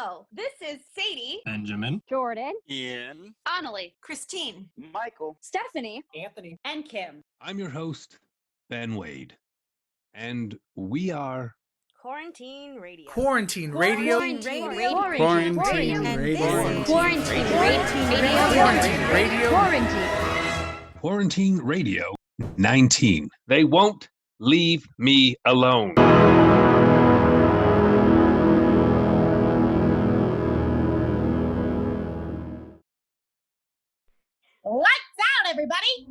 Hello, this is Sadie, Benjamin, Jordan, Ian, Anneli, Christine, Michael, Stephanie, Anthony, and Kim. I'm your host, Ben Waid, and we are Quarantine Radio. Quarantine Radio. Quarantine Radio. Quarantine And Radio. Quarantine Radio 19. They won't leave me alone. Lights out, everybody!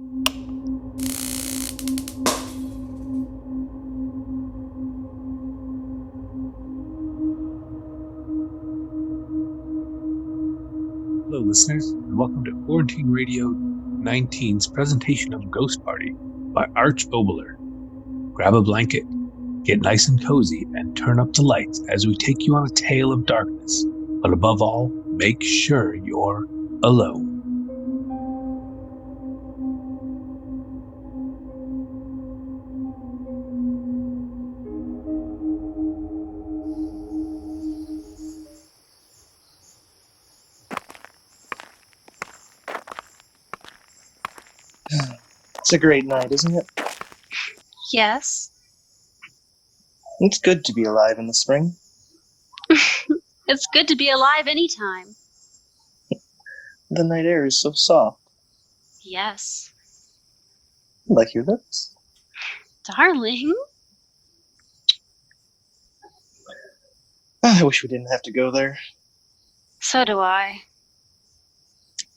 Hello, listeners, and welcome to Quarantine Radio 19's presentation of Ghost Party by Arch Obler. Grab a blanket, get nice and cozy, and turn up the lights as we take you on a tale of darkness. But above all, make sure you're alone. It's a great night, isn't it? Yes. It's good to be alive in the spring. It's good to be alive anytime. The night air is so soft. Yes. Like your lips. Darling. I wish we didn't have to go there. So do I.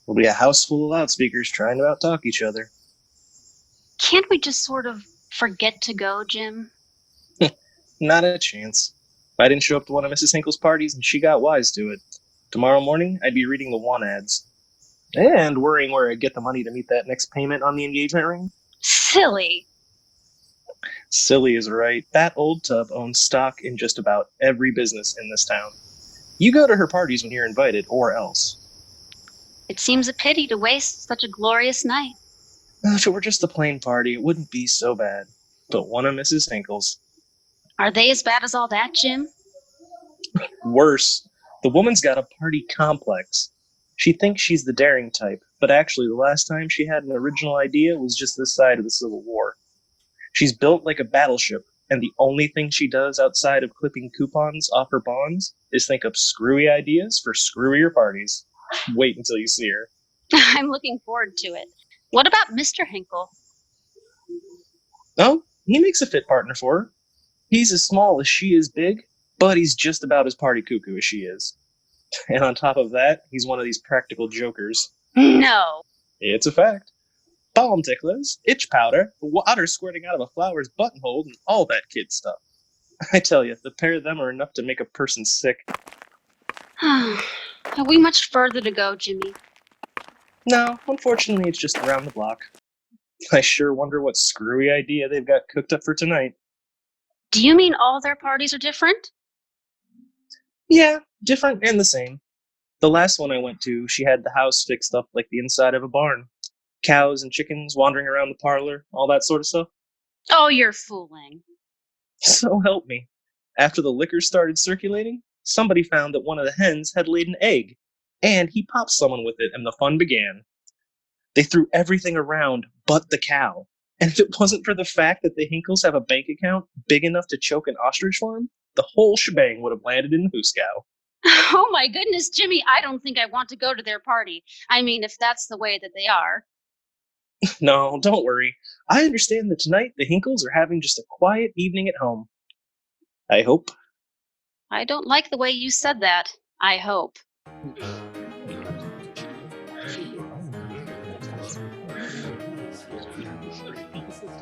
We'll be a house full of loudspeakers trying to out-talk each other. Can't we just sort of forget to go, Jim? Not a chance. I didn't show up to one of Mrs. Hinkle's parties and she got wise to it. Tomorrow morning, I'd be reading the want ads. And worrying where I'd get the money to meet that next payment on the engagement ring. Silly. Silly is right. That old tub owns stock in just about every business in this town. You go to her parties when you're invited, or else. It seems a pity to waste such a glorious night. If it were just a plain party, it wouldn't be so bad. But one of Mrs. Hinkle's. Are they as bad as all that, Jim? Worse. The woman's got a party complex. She thinks she's the daring type, but actually the last time she had an original idea was just this side of the Civil War. She's built like a battleship, and the only thing she does outside of clipping coupons off her bonds is think up screwy ideas for screwier parties. Wait until you see her. I'm looking forward to it. What about Mr. Hinkle? Oh, he makes a fit partner for her. He's as small as she is big, but he's just about as party cuckoo as she is. And on top of that, he's one of these practical jokers. No. It's a fact. Balm ticklers, itch powder, water squirting out of a flower's buttonhole, and all that kid stuff. I tell you, the pair of them are enough to make a person sick. Have we much further to go, Jimmy? No, unfortunately, it's just around the block. I sure wonder what screwy idea they've got cooked up for tonight. Do you mean all their parties are different? Yeah, different and the same. The last one I went to, she had the house fixed up like the inside of a barn. Cows and chickens wandering around the parlor, all that sort of stuff. Oh, you're fooling. So help me. After the liquor started circulating, somebody found that one of the hens had laid an egg, and he popped someone with it, and the fun began. They threw everything around but the cow. And if it wasn't for the fact that the Hinkles have a bank account big enough to choke an ostrich farm, the whole shebang would have landed in Hooskow. Oh my goodness, Jimmy, I don't think I want to go to their party. I mean, if that's the way that they are. No, don't worry. I understand that tonight the Hinkles are having just a quiet evening at home. I hope. I don't like the way you said that. I hope.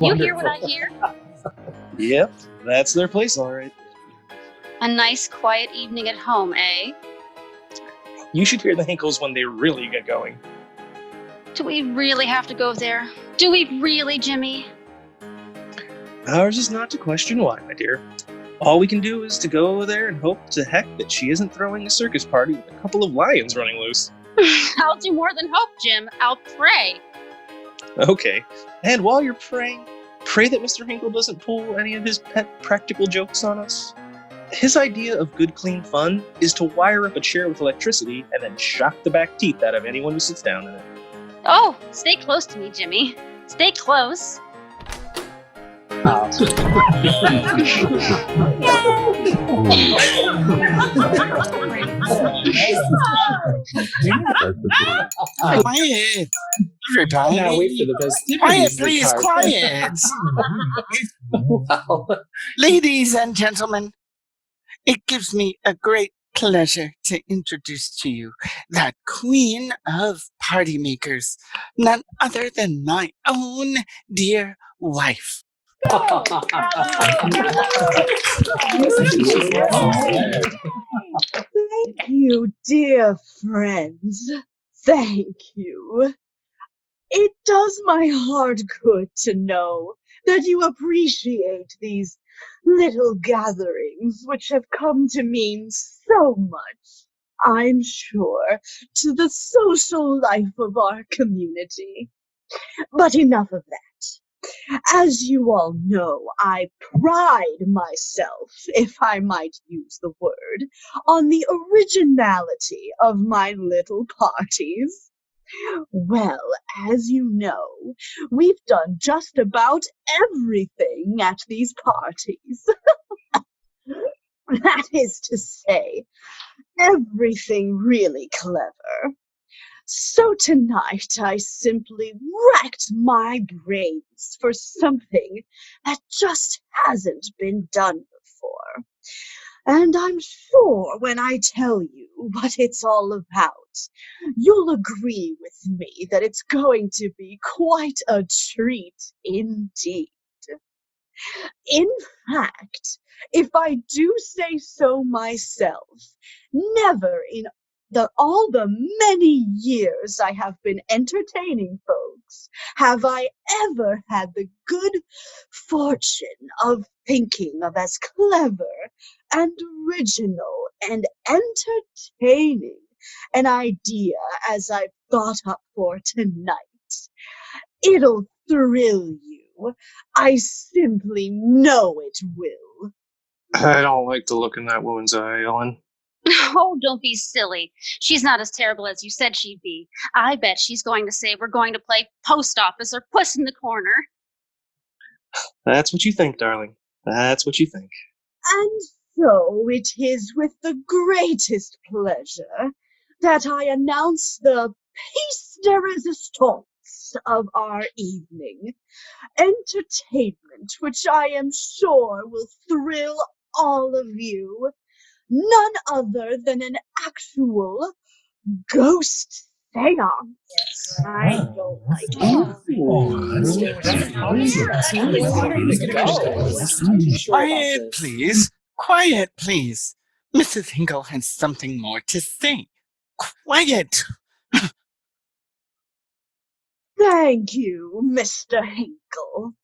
You hear what I hear? Yep, that's their place, all right. A nice quiet evening at home, eh? You should hear the Hinkles when they really get going. Do we really have to go there? Do we really, Jimmy? Ours is not to question why, my dear. All we can do is to go over there and hope to heck that she isn't throwing a circus party with a couple of lions running loose. I'll do more than hope, Jim. I'll pray. Okay, and while you're praying, pray that Mr. Hinkle doesn't pull any of his pet practical jokes on us. His idea of good, clean fun is to wire up a chair with electricity and then shock the back teeth out of anyone who sits down in it. Oh, stay close to me, Jimmy. Stay close. Quiet, everybody. Now wait for the festivities. Quiet, please, quiet. Well, Ladies and gentlemen, it gives me a great pleasure to introduce to you that queen of party makers, none other than my own dear wife. Thank you, dear friends. Thank you. It does my heart good to know that you appreciate these little gatherings which have come to mean so much, I'm sure, to the social life of our community. But enough of that. As you all know, I pride myself, if I might use the word, on the originality of my little parties. Well, as you know, we've done just about everything at these parties. That is to say, everything really clever. So tonight I simply racked my brains for something that just hasn't been done before. And I'm sure when I tell you what it's all about, you'll agree with me that it's going to be quite a treat indeed. In fact, if I do say so myself, never in all the many years I have been entertaining folks have I ever had the good fortune of thinking of as clever and original and entertaining an idea as I've thought up for tonight. It'll thrill you. I simply know it will. I don't like to look in that woman's eye, Ellen. Oh, don't be silly. She's not as terrible as you said she'd be. I bet she's going to say we're going to play post office or Puss in the Corner. That's what you think, darling. That's what you think. And so it is with the greatest pleasure that I announce the piece de resistance of our evening. Entertainment which I am sure will thrill all of you. None other than an actual ghost seance. I don't like it. Quiet, please. Quiet, please. Mrs. Hinkle has something more to say. Quiet. Thank you, Mr. Hinkle.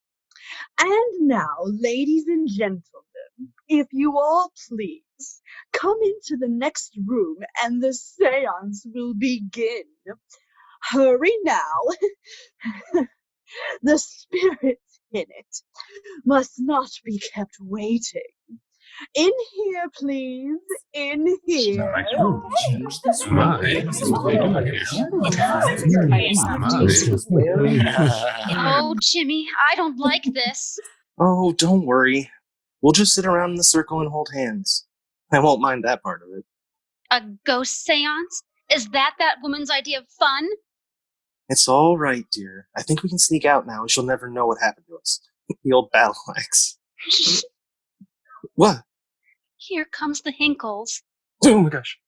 And now, ladies and gentlemen, if you all please, come into the next room and the seance will begin. Hurry now. The spirits in it must not be kept waiting. In here, please. In here. Oh, Jimmy, I don't like this. Oh, don't worry. We'll just sit around in the circle and hold hands. I won't mind that part of it. A ghost seance? Is that woman's idea of fun? It's all right, dear. I think we can sneak out now and she'll never know what happened to us. The old battle axe. What? Here comes the Hinkles. Oh my gosh.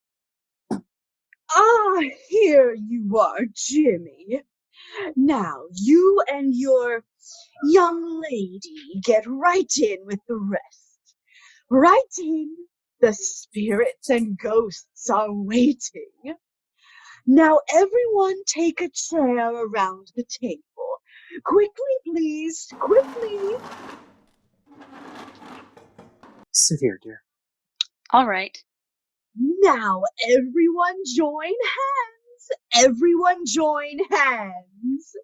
Ah, here you are, Jimmy. Now, you and your young lady get right in with the rest. Right in. The spirits and ghosts are waiting. Now, everyone take a chair around the table. Quickly, please. Quickly. Sit here, dear. All right. Now, everyone join hands. Everyone join hands.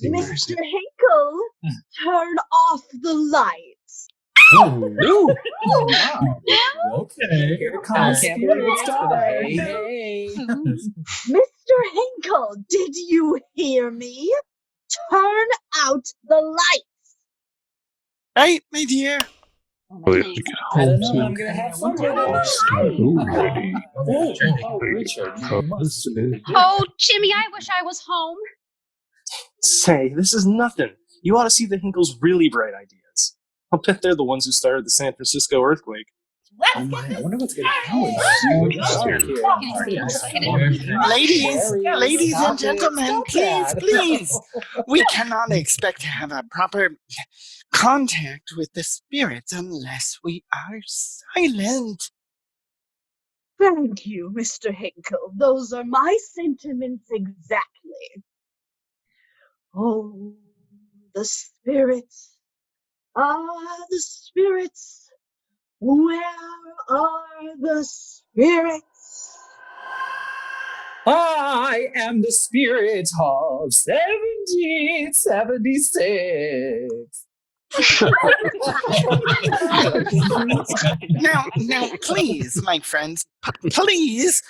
Mr. Hinkle, turn off the lights. No. Okay. Here comes spirits. Hey. Mr. Hinkle, did you hear me? Turn out the lights. Right, my dear? We have to get I home don't know. soon. I'm gonna have fun with Ready. Richard, Oh, Jimmy, I wish I was home. Say, this is nothing. You ought to see the Hinkle's really bright ideas. I'll bet they're the ones who started the San Francisco earthquake. Oh my, I wonder what's gonna happen. Ladies and gentlemen, please. We cannot expect to have a proper contact with the spirits unless we are silent. Thank you, Mr. Hinkle. Those are my sentiments exactly. Oh, the spirits. Ah, the spirits. Where are the spirits? I am the spirit of 1776. Now, please, my friends, please.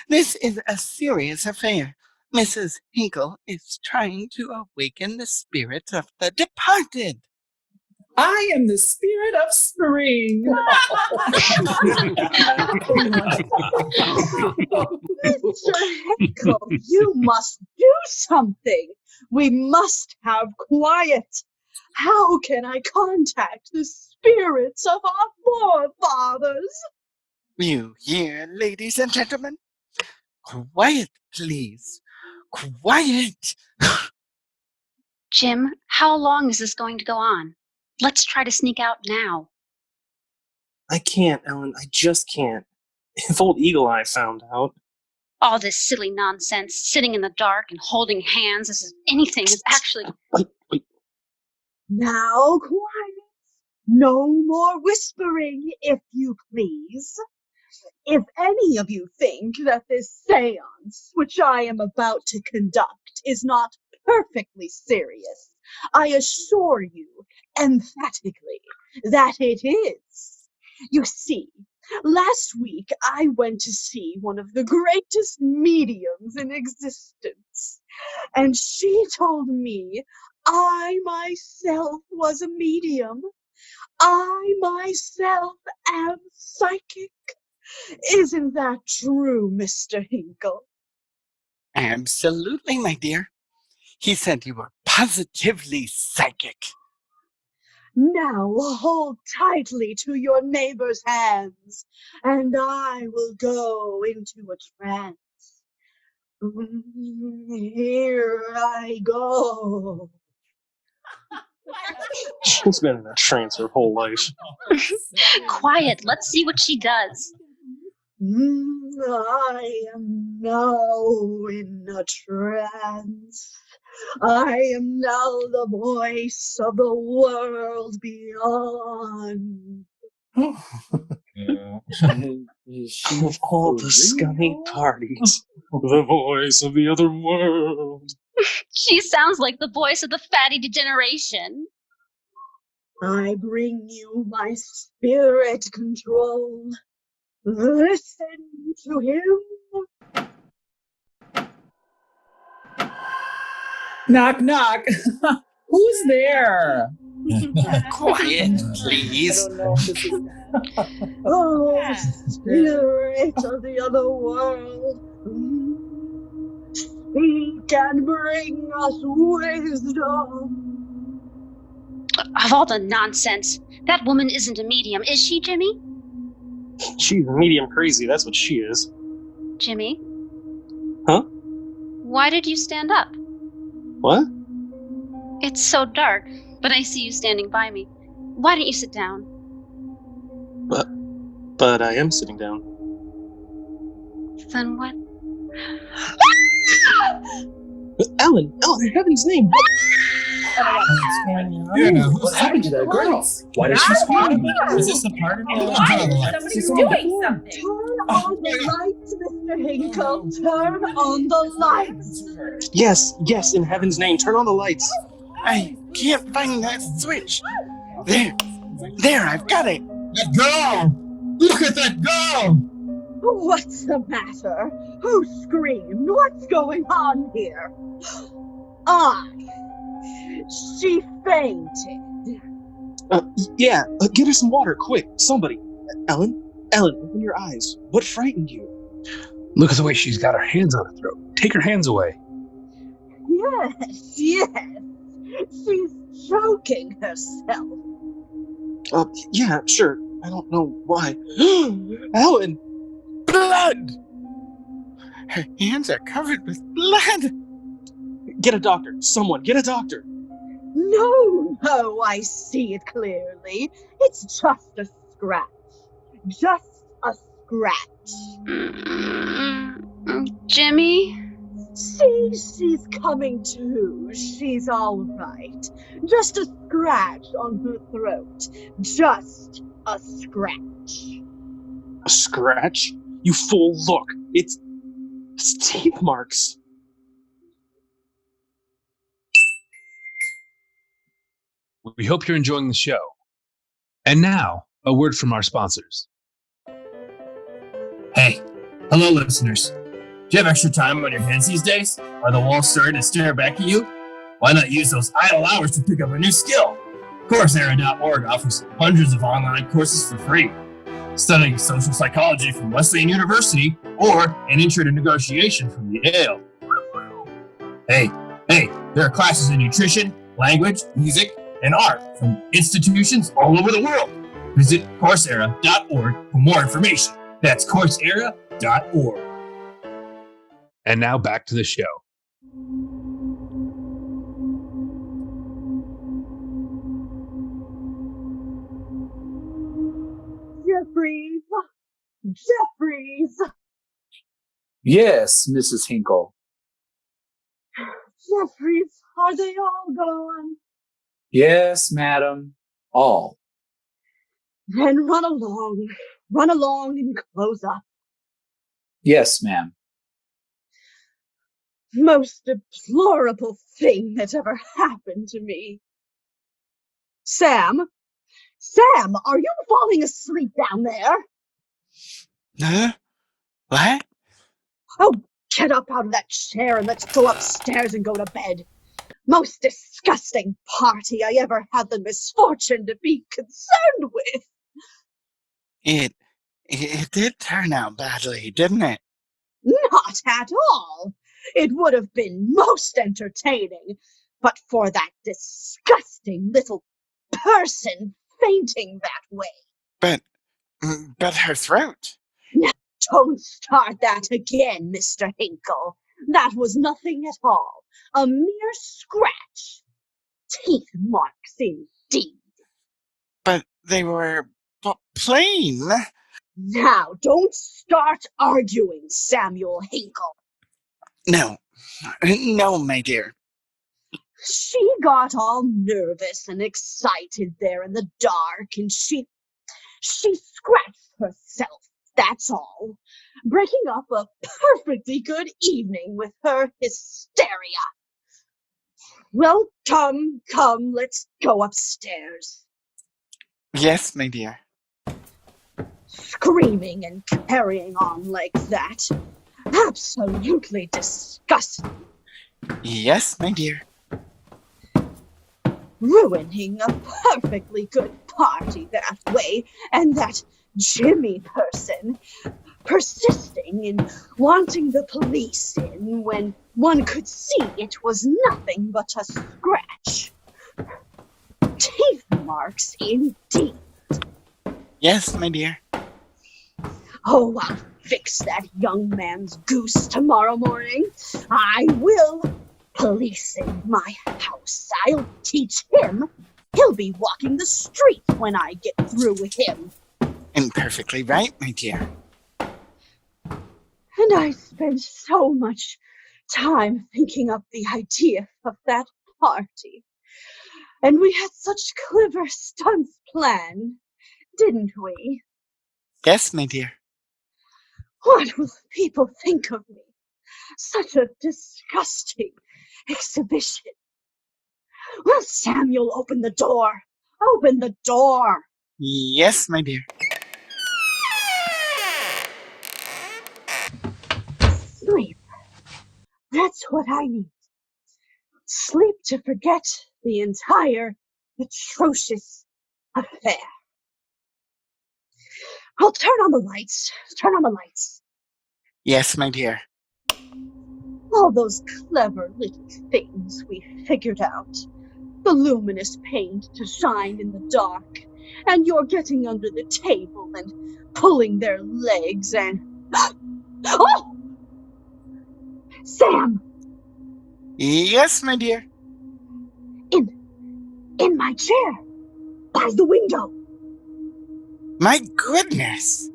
This is a serious affair. Mrs. Hinkle is trying to awaken the spirits of the departed. I am the spirit of spring. Mr. Hinkle, you must do something. We must have quiet. How can I contact the spirits of our forefathers? You hear, ladies and gentlemen? Quiet, please. Quiet. Jim, how long is this going to go on? Let's try to sneak out now. I can't, Ellen. I just can't. If old Eagle Eye found out. All this silly nonsense, sitting in the dark and holding hands as if anything is actually... Wait. Now, quiet. No more whispering, if you please. If any of you think that this seance, which I am about to conduct, is not perfectly serious, I assure you emphatically that it is. You see, last week I went to see one of the greatest mediums in existence, and she told me I myself was a medium. I myself am psychic. Isn't that true, Mr. Hinkle? Absolutely, my dear. He said you were positively psychic. Now hold tightly to your neighbor's hands, and I will go into a trance. Here I go. She's been in a trance her whole life. Quiet, let's see what she does. I am now in a trance. I am now the voice of the world beyond. Of all the scummy parties, the voice of the other world. She sounds like the voice of the fatty degeneration. I bring you my spirit control. Listen to him. Knock, knock. Who's there? Quiet, please. Oh, spirit of the other world, speak and bring us wisdom. Of all the nonsense, that woman isn't a medium, is she, Jimmy? She's medium crazy, that's what she is. Jimmy? Huh? Why did you stand up? What? It's so dark, but I see you standing by me. Why don't you sit down? But I am sitting down. Then what? Ellen, in heaven's name! What happened to that girl? Why did she scream? Is this the part of Somebody's doing something. Turn on the lights, Mr. Hinkle. Turn on the lights. Yes, in heaven's name, turn on the lights. I can't find that switch. There, I've got it. That girl! Look at that girl! What's the matter? Who screamed? What's going on here? She fainted. Yeah, get her some water, quick, somebody. Ellen, open your eyes. What frightened you? Look at the way she's got her hands on her throat. Take her hands away. Yes. She's choking herself. Yeah, sure. I don't know why. Ellen! Blood! Her hands are covered with blood. Get a doctor. Someone, get a doctor. No, I see it clearly. It's just a scratch. Just a scratch. Jimmy? See, she's coming to. She's all right. Just a scratch on her throat. Just a scratch. A scratch? You fool, look. It's teeth marks. We hope you're enjoying the show. And now, a word from our sponsors. Hey, hello listeners. Do you have extra time on your hands these days? Are the walls starting to stare back at you? Why not use those idle hours to pick up a new skill? Coursera.org offers hundreds of online courses for free. Studying social psychology from Weston University or an intro to negotiation from Yale. Hey, there are classes in nutrition, language, music, and art from institutions all over the world. Visit Coursera.org for more information. That's Coursera.org. And now back to the show. Jeffries! Yes, Mrs. Hinkle. Jeffries, are they all gone? Yes, madam. All. Then run along and close up. Yes, ma'am. Most deplorable thing that ever happened to me. Sam, are you falling asleep down there? Huh? What? Oh, get up out of that chair and let's go upstairs and go to bed. Most disgusting party I ever had the misfortune to be concerned with. It did turn out badly, didn't it? Not at all. It would have been most entertaining, but for that disgusting little person fainting that way. But her throat. Now, don't start that again, Mr. Hinkle. That was nothing at all. A mere scratch. Teeth marks, indeed. But they were plain. Now, don't start arguing, Samuel Hinkle. No, my dear. She got all nervous and excited there in the dark, and she scratched herself, that's all, breaking up a perfectly good evening with her hysteria. Well, come, let's go upstairs. Yes, my dear. Screaming and carrying on like that. Absolutely disgusting. Yes, my dear. Ruining a perfectly good party that way, and that Jimmy person persisting in wanting the police in when one could see it was nothing but a scratch. Teeth marks, indeed. Yes, my dear. Oh, I'll fix that young man's goose tomorrow morning. I will. Policing my house. I'll teach him. He'll be walking the street when I get through with him. And perfectly right, my dear. And I spent so much time thinking up the idea of that party. And we had such clever stunts planned, didn't we? Yes, my dear. What will people think of me? Such a disgusting exhibition. Will Samuel open the door? Open the door! Yes, my dear. Sleep. That's what I need. Sleep to forget the entire atrocious affair. I'll turn on the lights. Turn on the lights. Yes, my dear. All those clever little things we figured out. The luminous paint to shine in the dark. And you're getting under the table and pulling their legs and... Oh! Sam! Yes, my dear. In my chair. By the window. My goodness.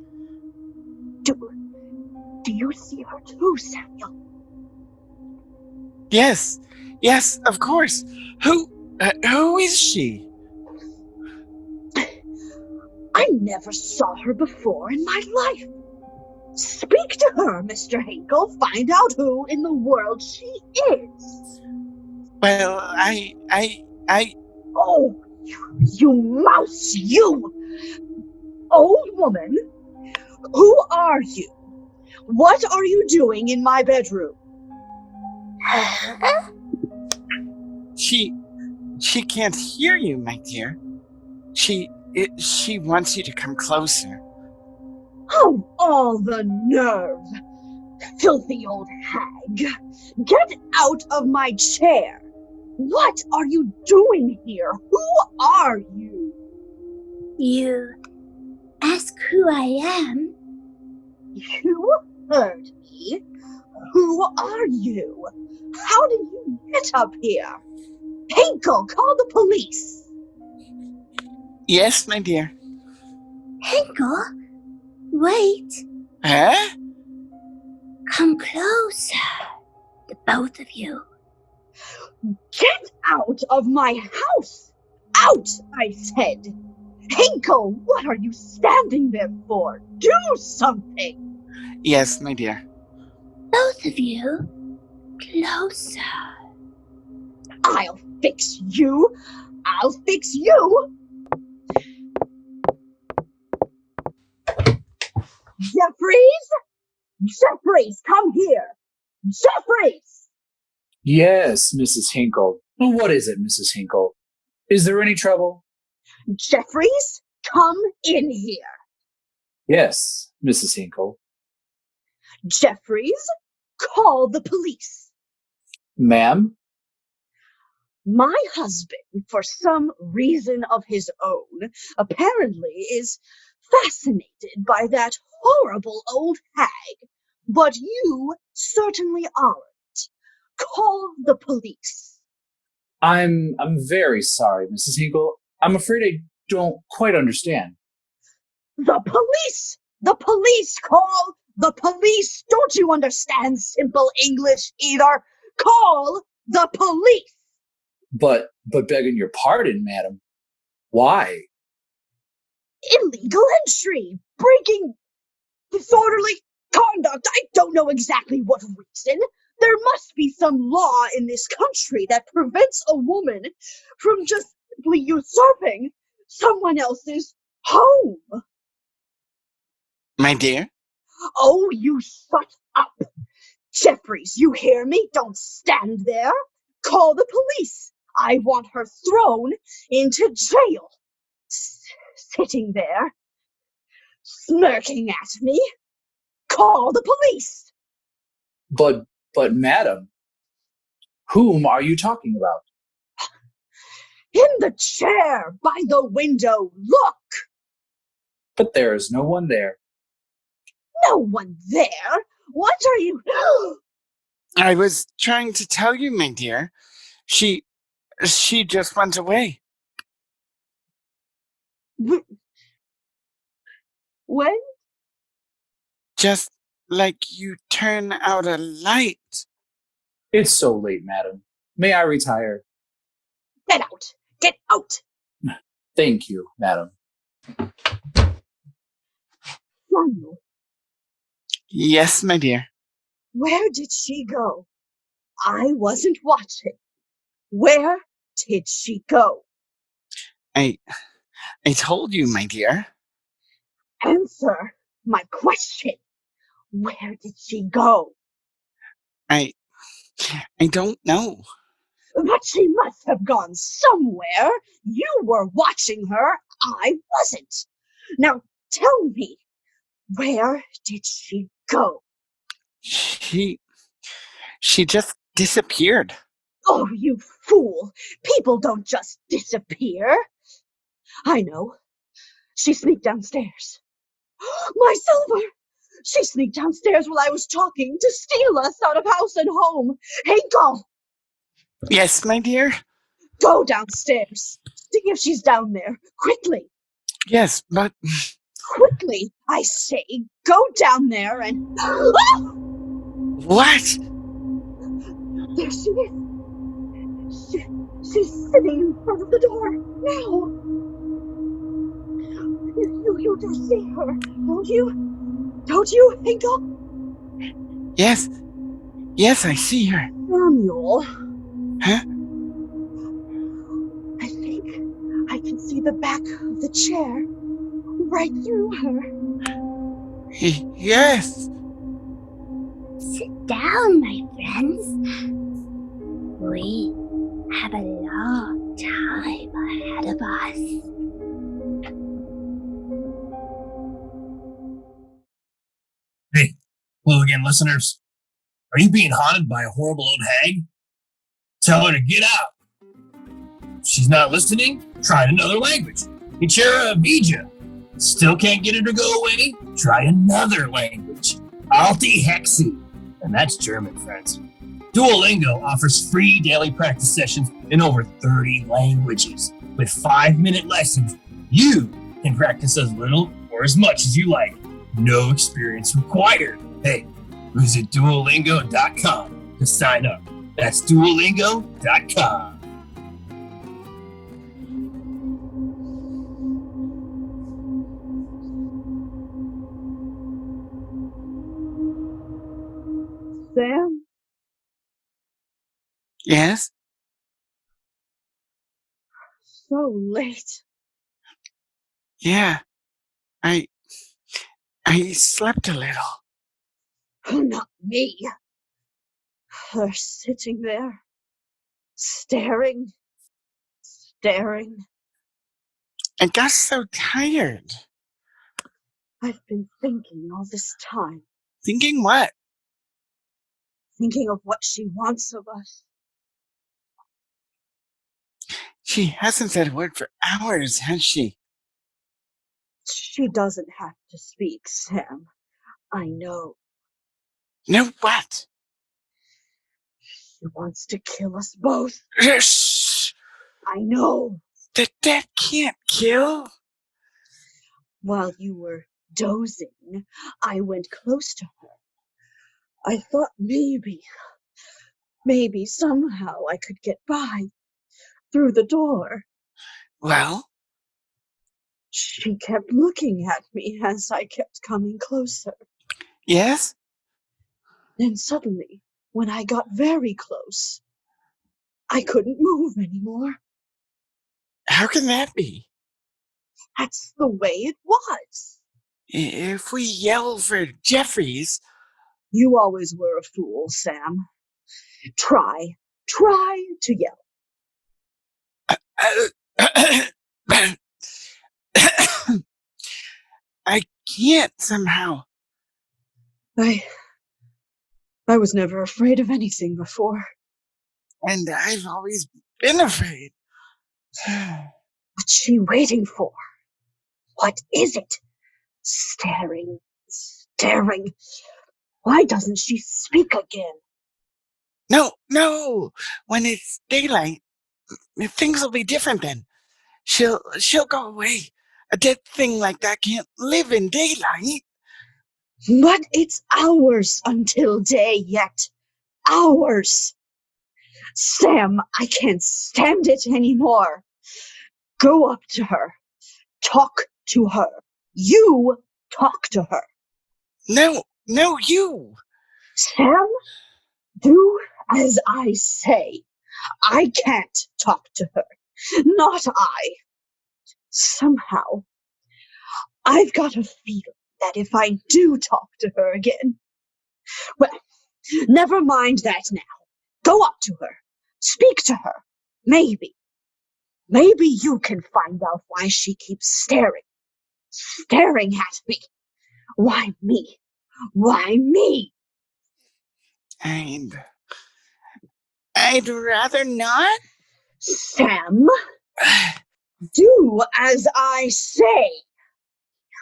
Do you see her too, Samuel? Yes, of course. Who is she? I never saw her before in my life. Speak to her, Mr. Hinkle. Find out who in the world she is. Well, I... Oh, you mouse, you! Old woman, who are you? What are you doing in my bedroom? She can't hear you, my dear. She wants you to come closer. Oh, all the nerve! Filthy old hag! Get out of my chair! What are you doing here? Who are you? You ask who I am? You heard me. Who are you? How did you get up here? Hinkle, call the police. Yes, my dear. Hinkle, wait. Huh? Come closer, the both of you. Get out of my house! Out, I said! Hinkle, what are you standing there for? Do something! Yes, my dear. Both of you, closer. I'll fix you! I'll fix you! Jeffries, come here! Jeffries! Yes, Mrs. Hinkle. What is it, Mrs. Hinkle? Is there any trouble? Jeffries, come in here. Yes, Mrs. Hinkle. Jeffries, call the police. Ma'am? My husband, for some reason of his own, apparently is fascinated by that horrible old hag. But you certainly aren't. Call the police. I'm very sorry, Mrs. Hinkle. I'm afraid I don't quite understand. The police! The police! Call the police! Don't you understand simple English either? Call the police! But begging your pardon, madam. Why? Illegal entry! Breaking disorderly conduct! I don't know exactly what reason. There must be some law in this country that prevents a woman from just simply usurping someone else's home. My dear? Oh, you shut up. Jeffries, you hear me? Don't stand there. Call the police. I want her thrown into jail. Sitting there, smirking at me. Call the police. But madam, whom are you talking about? In the chair by the window. Look. But there is no one there. No one there? What are you... I was trying to tell you, my dear. She just went away. When? Just like you turn out a light. It's so late, madam. May I retire? Get out! Get out! Thank you, madam. Samuel, Yes, my dear. where did she go? I wasn't watching. Where did she go? I told you, my dear. Answer my question. Where did she go? I don't know. But she must have gone somewhere. You were watching her. I wasn't. Now tell me, where did she go? She just disappeared. Oh, you fool. People don't just disappear. I know. She sneaked downstairs. My silver! She sneaked downstairs while I was talking to steal us out of house and home. Hinkle! Yes, my dear. Go downstairs. See if she's down there. Quickly. Yes, but Quickly, I say. Go down there and... what? There she is. She's sitting in front of the door now. You do see her, don't you? Don't you, Hinkle? Yes. Yes, I see her. Samuel. Huh? I think I can see the back of the chair right through her. Yes. Sit down, my friends. We have a long time ahead of us. Hey, hello again, listeners. Are you being haunted by a horrible old hag? Tell her to get out. If she's not listening, try another language. Ichera Bija. Still can't get her to go away? Try another language. Alti Hexi. And that's German, friends. Duolingo offers free daily practice sessions in over 30 languages. With 5-minute lessons, you can practice as little or as much as you like. No experience required. Hey, visit Duolingo.com to sign up. That's Duolingo.com. Sam? Yes. So late. Yeah. I slept a little. Oh, not me. Her sitting there, staring. I got so tired. I've been thinking all this time. Thinking what? Thinking of what she wants of us. She hasn't said a word for hours, has she? She doesn't have to speak, Sam. I know. No, what? She wants to kill us both. Shh! I know. That can't kill. While you were dozing, I went close to her. I thought maybe somehow I could get by through the door. Well? She kept looking at me as I kept coming closer. Yes? Then suddenly, when I got very close, I couldn't move anymore. How can that be? That's the way it was. If we yell for Jeffries... You always were a fool, Sam. Try to yell. I can't somehow. I was never afraid of anything before. And I've always been afraid. What's she waiting for? What is it? Staring. Why doesn't she speak again? No. When it's daylight, things will be different then. She'll go away. A dead thing like that can't live in daylight. But it's hours until day yet. Hours. Sam, I can't stand it anymore. Go up to her. Talk to her. You talk to her. No, you. Sam, do as I say. I can't talk to her. Not I. Somehow, I've got a feeling that if I do talk to her again, well, never mind that now. Go up to her. Speak to her. Maybe you can find out why she keeps staring at me. Why me? Why me? I'd rather not. Sam, do as I say.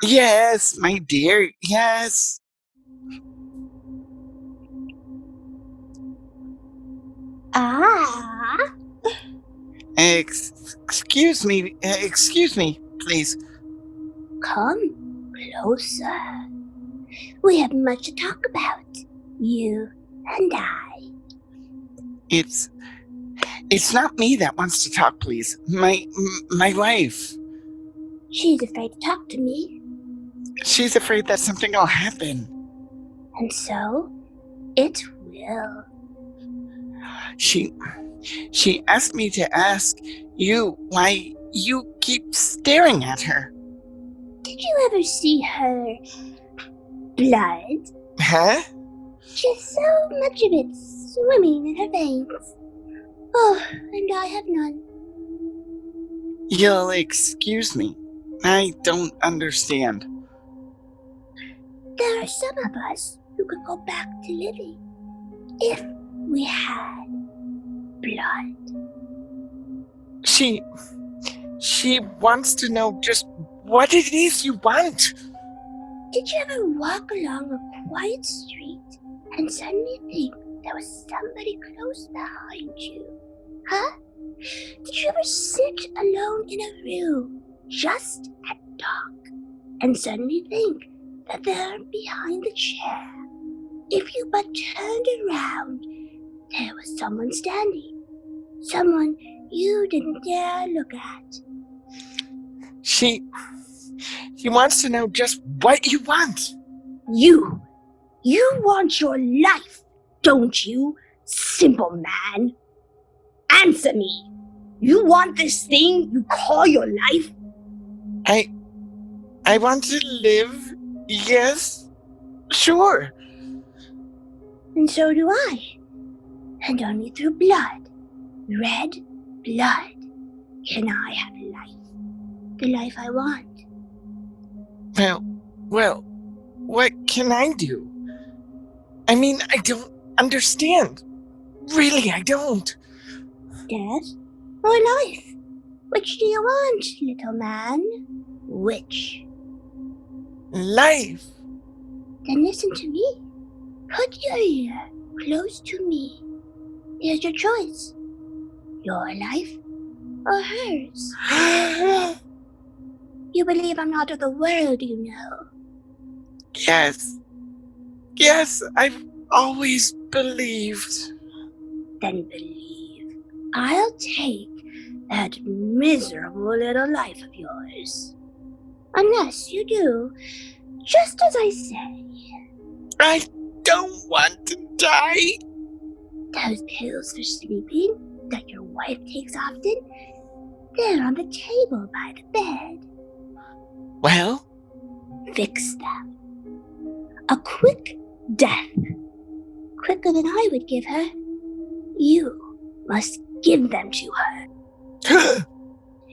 Yes, my dear, yes. Excuse me, please. Come closer. We have much to talk about, you and I. It's not me that wants to talk, please. My wife. She's afraid to talk to me. She's afraid that something will happen. And so, it will. She asked me to ask you why you keep staring at her. Did you ever see her blood? Huh? Just so much of it swimming in her veins. Oh, and I have none. You'll excuse me. I don't understand. There are some of us who could go back to living if we had blood. She wants to know just what it is you want. Did you ever walk along a quiet street and suddenly think there was somebody close behind you? Huh? Did you ever sit alone in a room just at dark and suddenly think that there behind the chair, if you but turned around, there was someone standing? Someone you didn't dare look at. She wants to know just what you want. You want your life, don't you, simple man? Answer me. You want this thing you call your life? I want to live, yes, sure. And so do I. And only through blood, red blood, can I have life. The life I want. Well, what can I do? I mean, I don't understand. Really, I don't. Death or life? Which do you want, little man? Which? Life. Then listen to me. Put your ear close to me. Here's your choice. Your life or hers? You believe I'm not of the world, you know. Yes, I've always believed. Then believe. I'll take that miserable little life of yours. Unless you do just as I say. I don't want to die. Those pills for sleeping that your wife takes often, they're on the table by the bed. Well? Fix them. A quick death. Quicker than I would give her. You must give them to her.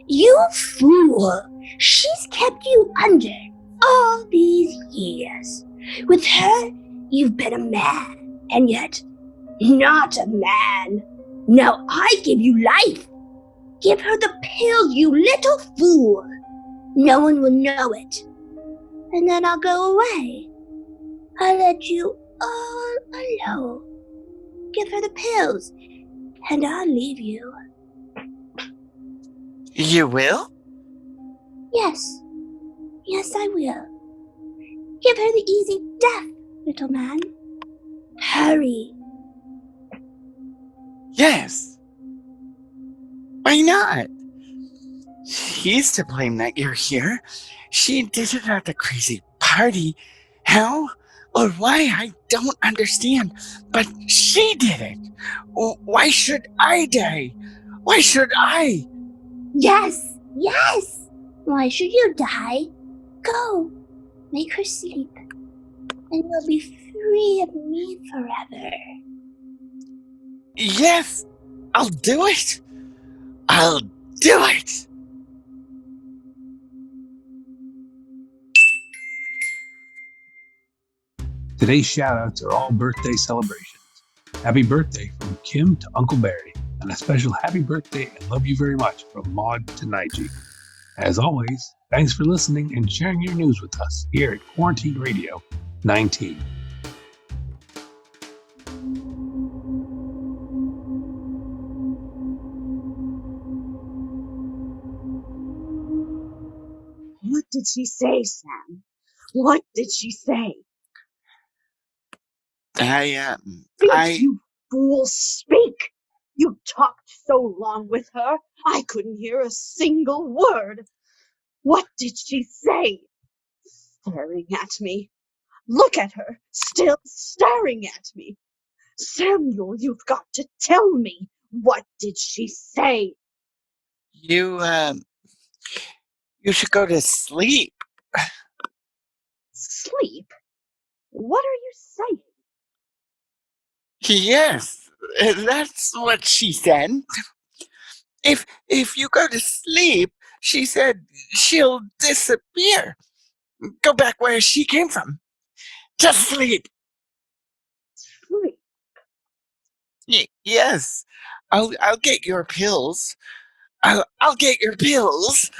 You fool! She's kept you under all these years. With her, you've been a man, and yet not a man. Now I give you life. Give her the pill, you little fool. No one will know it. And then I'll go away. I'll let you all alone. Give her the pills, and I'll leave you. You will? Yes. Yes, I will. Give her the easy death, little man. Hurry. Yes. Why not? She's to blame that you're here. She did it at the crazy party. How or why, I don't understand. But she did it. Why should I die? Why should I? Yes, yes. Why should you die? Go, make her sleep, and you'll be free of me forever. Yes, I'll do it. I'll do it. Today's shoutouts are all birthday celebrations. Happy birthday from Kim to Uncle Barry, and a special happy birthday and love you very much from Maud to Nige. As always, thanks for listening and sharing your news with us here at Quarantine Radio 19. What did she say, Sam? What did she say? Speak, you fool, speak! You talked so long with her, I couldn't hear a single word. What did she say? Staring at me. Look at her, still staring at me. Samuel, you've got to tell me. What did she say? You should go to sleep. Sleep? What are you saying? Yes, that's what she said. If you go to sleep, she said she'll disappear. Go back where she came from. To sleep. Sleep? Yes. I'll get your pills. I'll get your pills.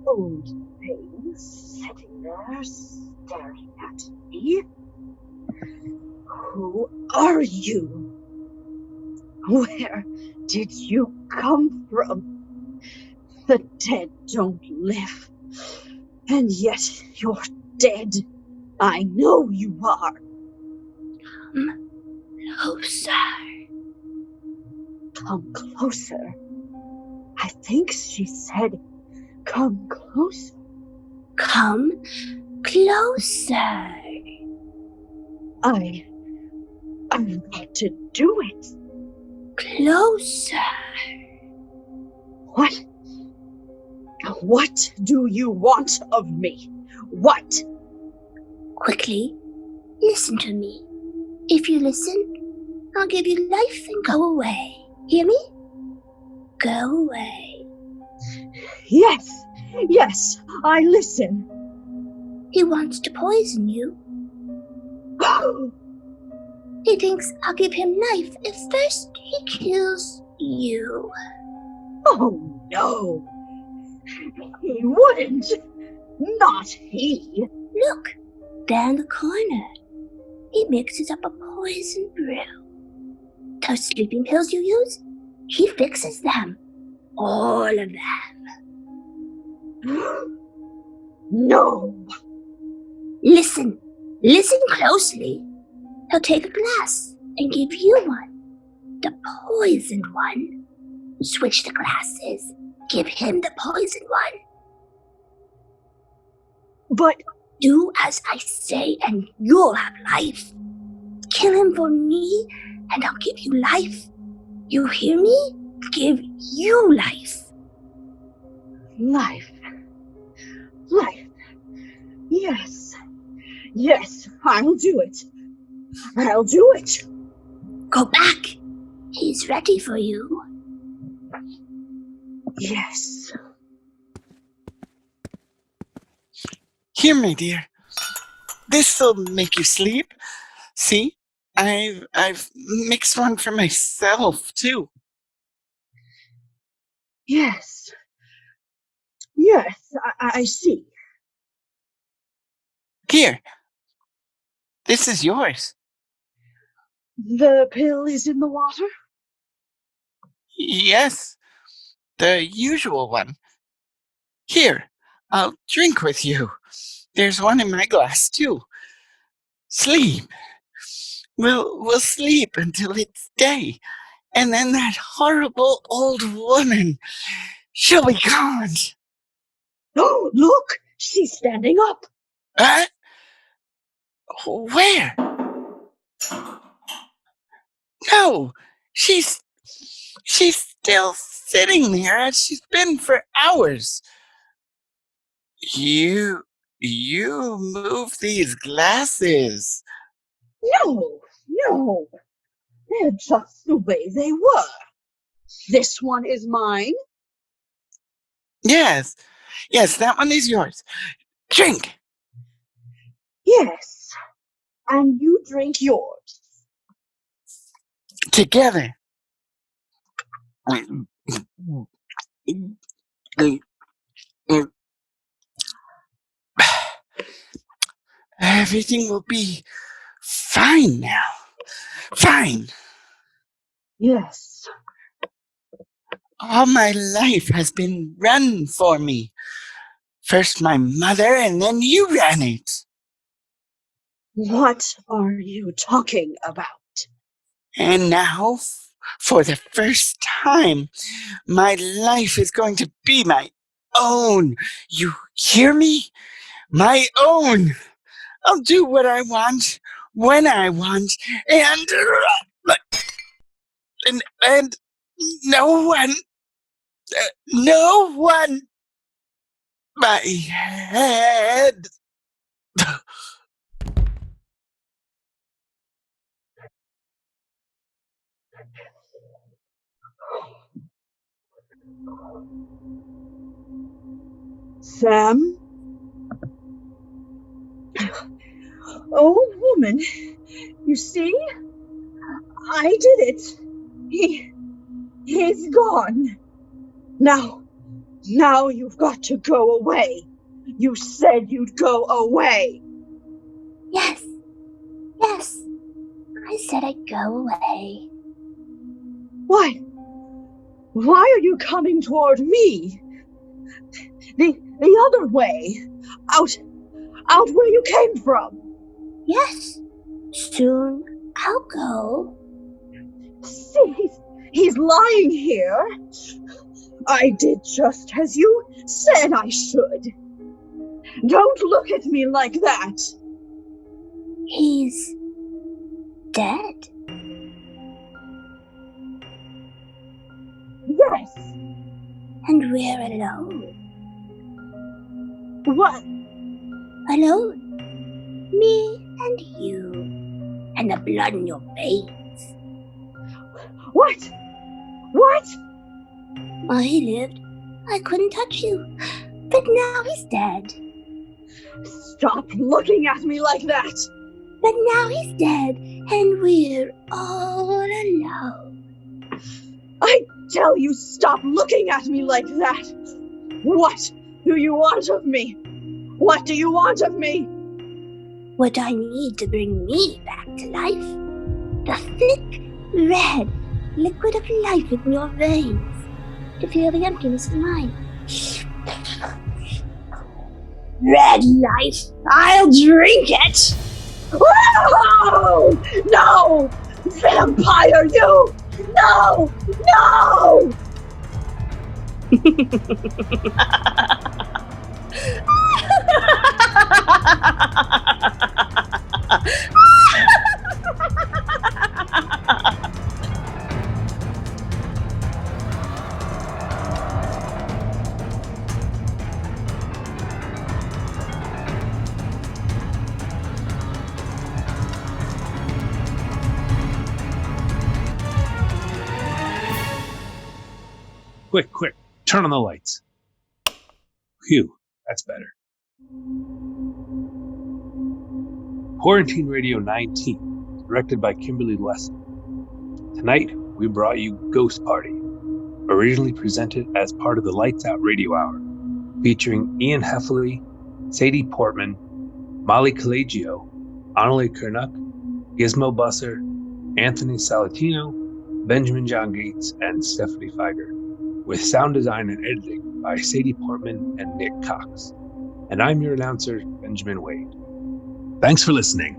Old thing sitting there staring at me. Who are you? Where did you come from? The dead don't live, and yet you're dead. I know you are. Come closer. Come closer. I think she said, come closer. Come closer. I'm about to do it. Closer. What do you want of me? What? Quickly, listen to me. If you listen, I'll give you life and go away. Hear me? Go away. Yes, I listen. He wants to poison you. He thinks I'll give him life if first he kills you. Oh, no. He wouldn't. Not he. Look, there in the corner. He mixes up a poison brew. Those sleeping pills you use, he fixes them. All of them. No. Listen closely. He'll take a glass and give you one. The poisoned one. Switch the glasses. Give him the poisoned one. But do as I say and you'll have life. Kill him for me and I'll give you life. You hear me? Give you life. Life. Yes, I'll do it. Go back. He's ready for you. Yes. Here, my dear. This'll make you sleep. See? I've mixed one for myself, too. Yes, I see. Here. This is yours. The pill is in the water? Yes. The usual one. Here. I'll drink with you. There's one in my glass, too. sleep. We'll sleep until it's day. And then that horrible old woman, she'll be gone. Oh, look! She's standing up. Huh? Where? No, she's still sitting there as she's been for hours. You move these glasses. No, they're just the way they were. This one is mine. Yes, that one is yours. Drink. Yes, and you drink yours. Together. Everything will be fine now. Fine. Yes. All my life has been run for me. First my mother, and then you ran it. What are you talking about? And now, for the first time, my life is going to be my own. You hear me? My own. I'll do what I want, when I want, and no one, my head. Sam? Oh, woman, you see? I did it. He's gone. Now you've got to go away. You said you'd go away. Yes. I said I'd go away. Why are you coming toward me? The other way. Out where you came from. Yes. Soon I'll go. See, he's lying here. I did just as you said I should. Don't look at me like that. He's dead. Yes. And we're alone. What? Alone. Me and you. And the blood in your veins. What? While he lived, I couldn't touch you. But now he's dead. Stop looking at me like that. But now he's dead, and we're all alone. I tell you, stop looking at me like that. What do you want of me? What do you want of me? What I need to bring me back to life. The thick, red liquid of life in your veins. To feel the emptiness in mine. Red life! I'll drink it! Oh, no! Vampire, you! No! Quick, turn on the lights. Phew, that's better. Quarantine Radio 19, directed by Kimberly Weston. Tonight, we brought you Ghost Party, originally presented as part of the Lights Out Radio Hour, featuring Ian Hefele, Sadie Portman, Mollie Kalaycio, Anneli Curnock, Gizmo Busser, Anthony Salatino, Benjamin John Gates, and Stephanie Feiger, with sound design and editing by Sadie Portman and Nick Cox. And I'm your announcer, Benjamin Waid. Thanks for listening.